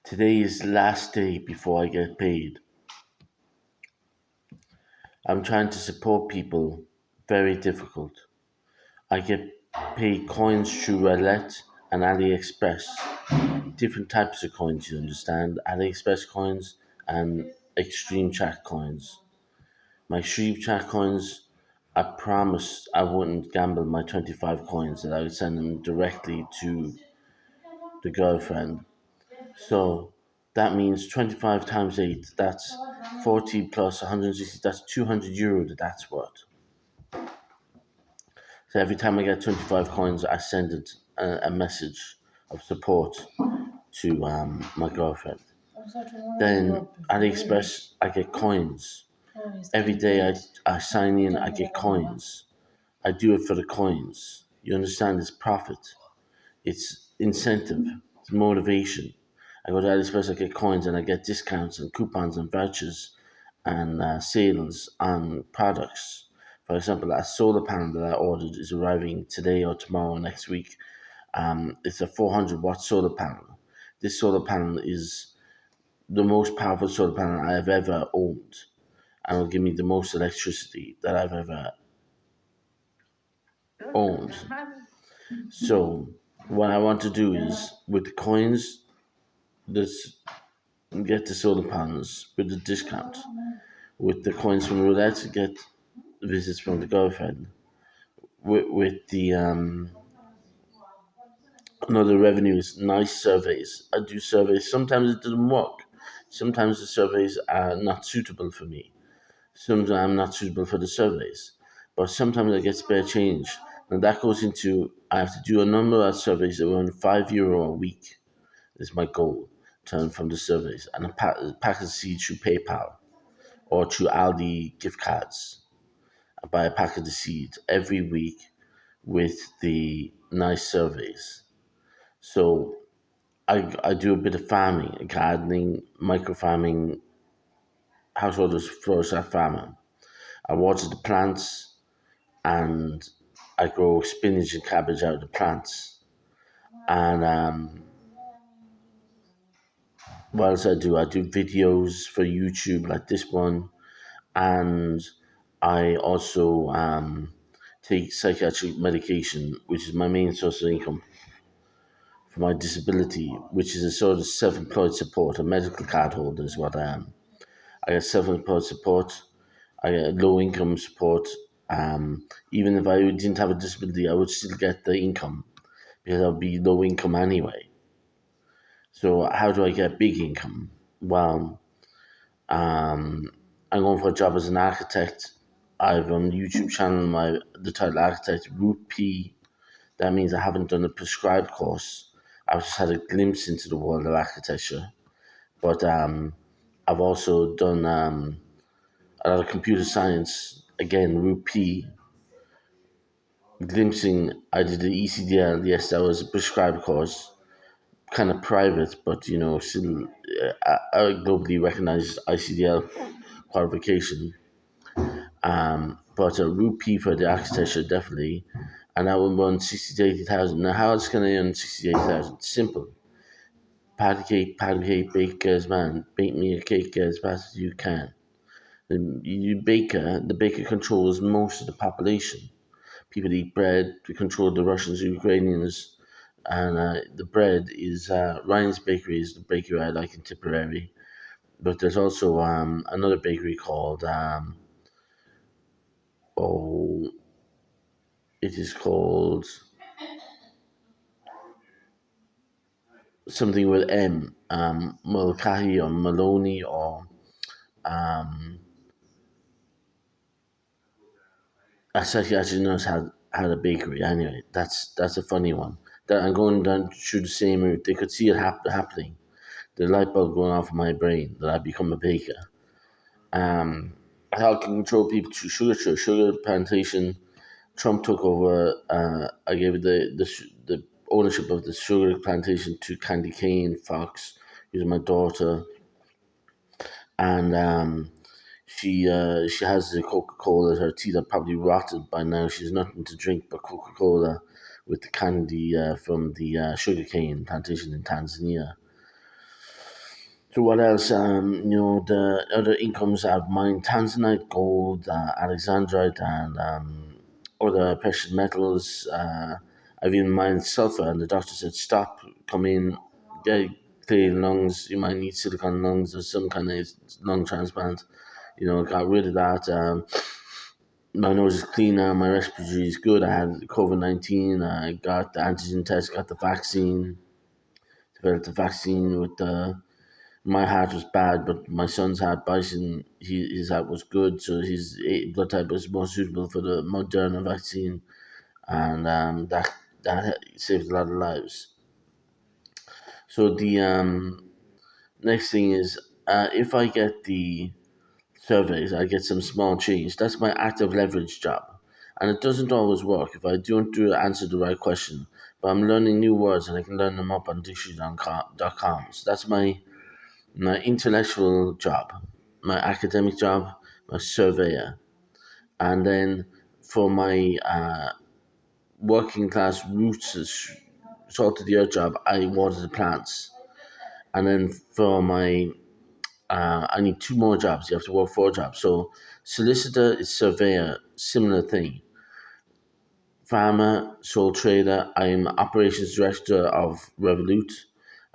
Today is the last day before I get paid. I'm trying to support people. Very difficult. I get paid coins through Revolut and AliExpress. Different types of coins, you understand. AliExpress coins and Extreme Chat coins. My Extreme Chat coins, I promised I wouldn't gamble my 25 coins, that I would send them directly to the girlfriend. So that means 25 times 8, that's 40 plus 160, that's €200 that's what. So every time I get 25 coins, I send it a message of support to my girlfriend. Then AliExpress, I get coins. Every day I sign in, I get coins. I do it for the coins. You understand? It's profit. It's incentive. It's motivation. I go to AliExpress, I get coins, and I get discounts and coupons and vouchers and sales on products. For example, a solar panel that I ordered is arriving today or tomorrow or next week. It's a 400-watt solar panel. This solar panel is the most powerful solar panel I have ever owned, and will give me the most electricity that I've ever owned. So, what I want to do is with the coins, this get the solar panels with the discount. With the coins from roulette, get visits from the girlfriend. With the another revenue is nice surveys. I do surveys. Sometimes it doesn't work. Sometimes the surveys are not suitable for me. Sometimes I'm not suitable for the surveys. But sometimes I get spare change. And that goes into I have to do a number of surveys around €5 a week is my goal to earn from the surveys. And a pack of seeds through PayPal or through Aldi gift cards. I buy a pack of the seeds every week with the nice surveys. So I do a bit of farming, gardening, micro farming, householders flourish that farming. I water the plants and I grow spinach and cabbage out of the plants. And what else I do? I do videos for YouTube like this one, and I also take psychiatric medication, which is my main source of income for my disability, which is a sort of self-employed support. A medical card holder is what I am. I get self-employed support. I get low-income support. Even if I didn't have a disability, I would still get the income because I'd be low income anyway. So how do I get big income? Well, I'm going for a job as an architect. I have on YouTube channel the title architect Route P. That means I haven't done a prescribed course. I've just had a glimpse into the world of architecture. But I've also done a lot of computer science. Again, Route P. Glimpsing, I did the ECDL. Yes, that was a prescribed course, kind of private, but still a globally recognized ICDL qualification. But a rupee for the architecture definitely, and that would run 60 to 80,000. Now, how else can I earn 60 to 80,000? Simple. Patty cake, baker's man. Bake me a cake as fast as you can. The baker controls most of the population. People eat bread. We control the Russians, the Ukrainians, and the bread is Ryan's Bakery is the bakery I like in Tipperary. But there's also another bakery called oh, it is called something with M, Mulcahy or Maloney or um, I actually knows had a bakery. Anyway, that's a funny one. That I'm going down through the same route. They could see it happening. The light bulb going off in my brain that I become a baker. How I can control people through sugar plantation. Trump took over. I gave the ownership of the sugar plantation to Candy Cane Fox, who's my daughter, and she has the Coca Cola. Her teeth are probably rotted by now. She's nothing to drink but Coca Cola with the candy from the sugarcane plantation in Tanzania. So what else? The other incomes I've mined tanzanite, gold, alexandrite, and other precious metals. I've even mined sulfur, and the doctor said, "Stop, come in, get clear lungs. You might need silicone lungs or some kind of lung transplant." Got rid of that. My nose is clean now. My respiratory is good. I had COVID-19. I got the antigen test. Got the vaccine. Developed the vaccine with the my heart was bad, but my son's heart, Bison, his heart was good, so his blood type was more suitable for the Moderna vaccine, and that saved a lot of lives. So the next thing is, if I get the surveys, I get some small change. That's my active leverage job, and it doesn't always work if I don't answer the right question. But I'm learning new words, and I can learn them up on dictionary.com. So that's my intellectual job, my academic job, my surveyor, and then for my working class roots salt of the earth job, I water the plants, and then for my I need two more jobs. You have to work four jobs. So solicitor is surveyor, similar thing. Farmer, sole trader. I'm operations director of Revolut.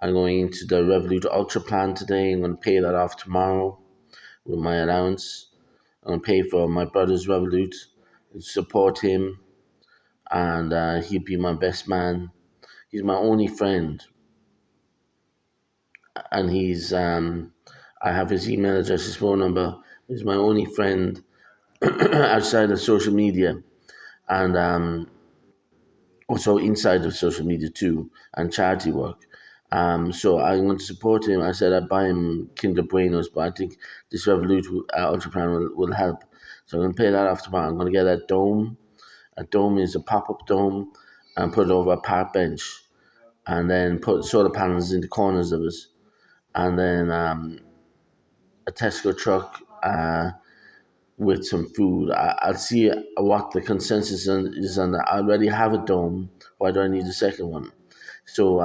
I'm going into the Revolut Ultra plan today. I'm going to pay that off tomorrow with my allowance. I'm gonna pay for my brother's Revolut, support him, and he'll be my best man. He's my only friend, and I have his email address, his phone number. He's my only friend outside of social media, and also inside of social media too, and charity work. So I'm going to support him. I said I'd buy him Kinder Buenos, but I think this Revolut Ultra Plan will help. So I'm going to pay that off tomorrow. I'm going to get a dome. A dome is a pop-up dome, and put it over a park bench, and then put solar panels in the corners of it, and then a Tesco truck with some food. I'll see what the consensus is on that. I already have a dome. Why do I need a second one? So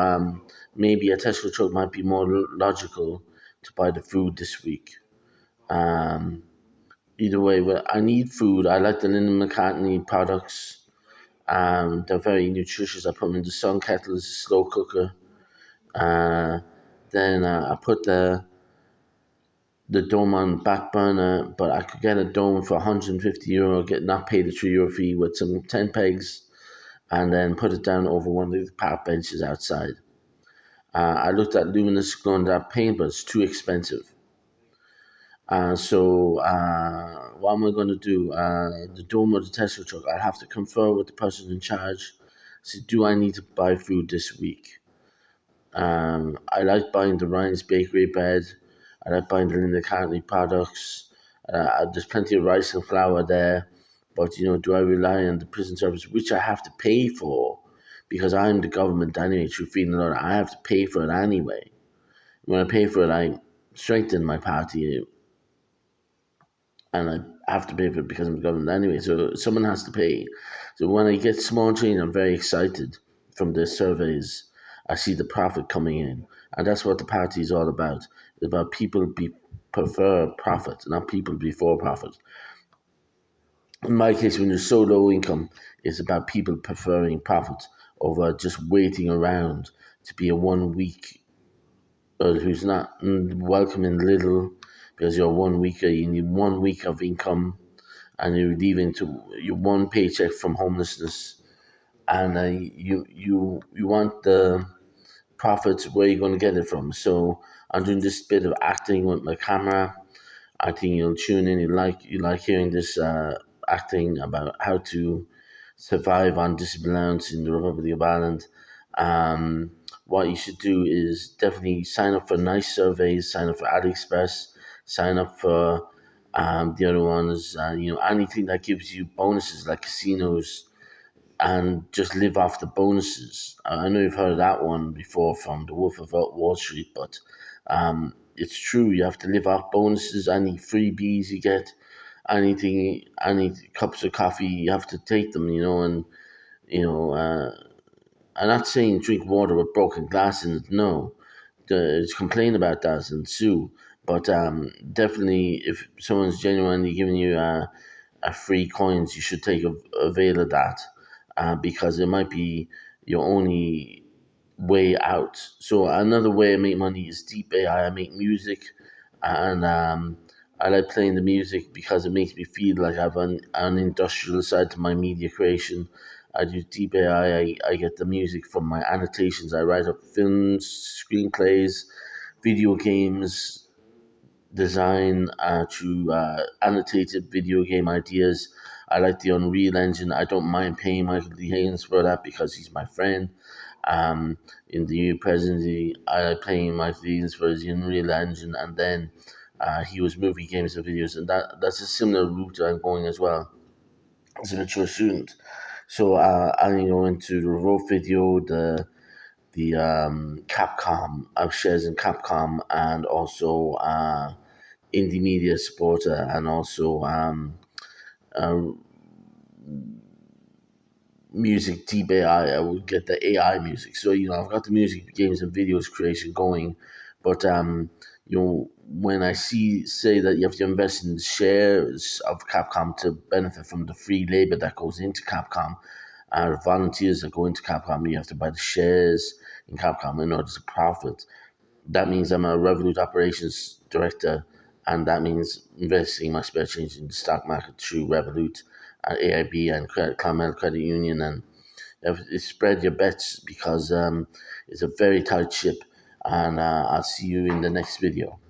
maybe a Tesco truck might be more logical to buy the food this week. Um, Either way, well, I need food. I like the Linda McCartney products. They're very nutritious. I put them in the sun kettle as a slow cooker. Uh, then I put the dome on back burner, but I could get a dome for €150, get not pay the €3 fee with some 10 pegs, and then put it down over one of the park benches outside. I looked at luminous glow in the dark paint, but it's too expensive. So what am I going to do? The dome or the Tesco truck? I have to confer with the person in charge. See, do I need to buy food this week? I like buying the Ryan's Bakery bread. I like buying the Linda Cartney products. There's plenty of rice and flour there. But, do I rely on the prison service, which I have to pay for? Because I'm the government anyway, through feeding the Lord. I have to pay for it anyway. When I pay for it, I strengthen my party, and I have to pay for it because I'm the government anyway. So someone has to pay. So when I get small change, I'm very excited from the surveys. I see the profit coming in, and that's what the party is all about. It's about people prefer profit, not people before profit. In my case, when you're so low income, it's about people preferring profit over just waiting around to be a 1 week who's not welcoming little because you're 1 weeker. You need 1 week of income, and you're leaving to your one paycheck from homelessness, and you want the profits. Where you're going to get it from? So I'm doing this bit of acting with my camera. I think you'll tune in. You like hearing this acting about how to survive on disability allowance in the Republic of Ireland. What you should do is definitely sign up for nice surveys, sign up for AliExpress, sign up for the other ones. Anything that gives you bonuses like casinos, and just live off the bonuses. I know you've heard of that one before from The Wolf of Wall Street, but it's true. You have to live off bonuses, any freebies you get, any cups of coffee, you have to take them, and you know, I'm not saying drink water with broken glass in it, no, complain about that and sue. But definitely, if someone's genuinely giving you a free coins, you should take avail of that, because it might be your only way out. So another way I make money is deep AI. I make music, and I like playing the music because it makes me feel like I have an industrial side to my media creation. I do deep AI. I get the music from my annotations. I write up films, screenplays, video games, design to annotated video game ideas. I like the Unreal Engine. I don't mind paying Michael D. Higgins for that because he's my friend. In the presidency, I like paying Michael D. Higgins for his Unreal Engine, and then he was movie games and videos, and that's a similar route I'm going as well as a mature student. So I go into the Revolt Video, the Capcom. I have shares in Capcom, and also indie media supporter, and also uh, music deep AI. I would get the AI music. So I've got the music, games, and videos creation going, but when I say that you have to invest in shares of Capcom to benefit from the free labor that goes into Capcom, volunteers that go into Capcom, you have to buy the shares in Capcom in order to profit. That means I'm a Revolut operations director, and that means investing my spare change in the stock market through Revolut, AIB, and Clonmel Credit Union, and spread your bets because it's a very tight ship. And I'll see you in the next video.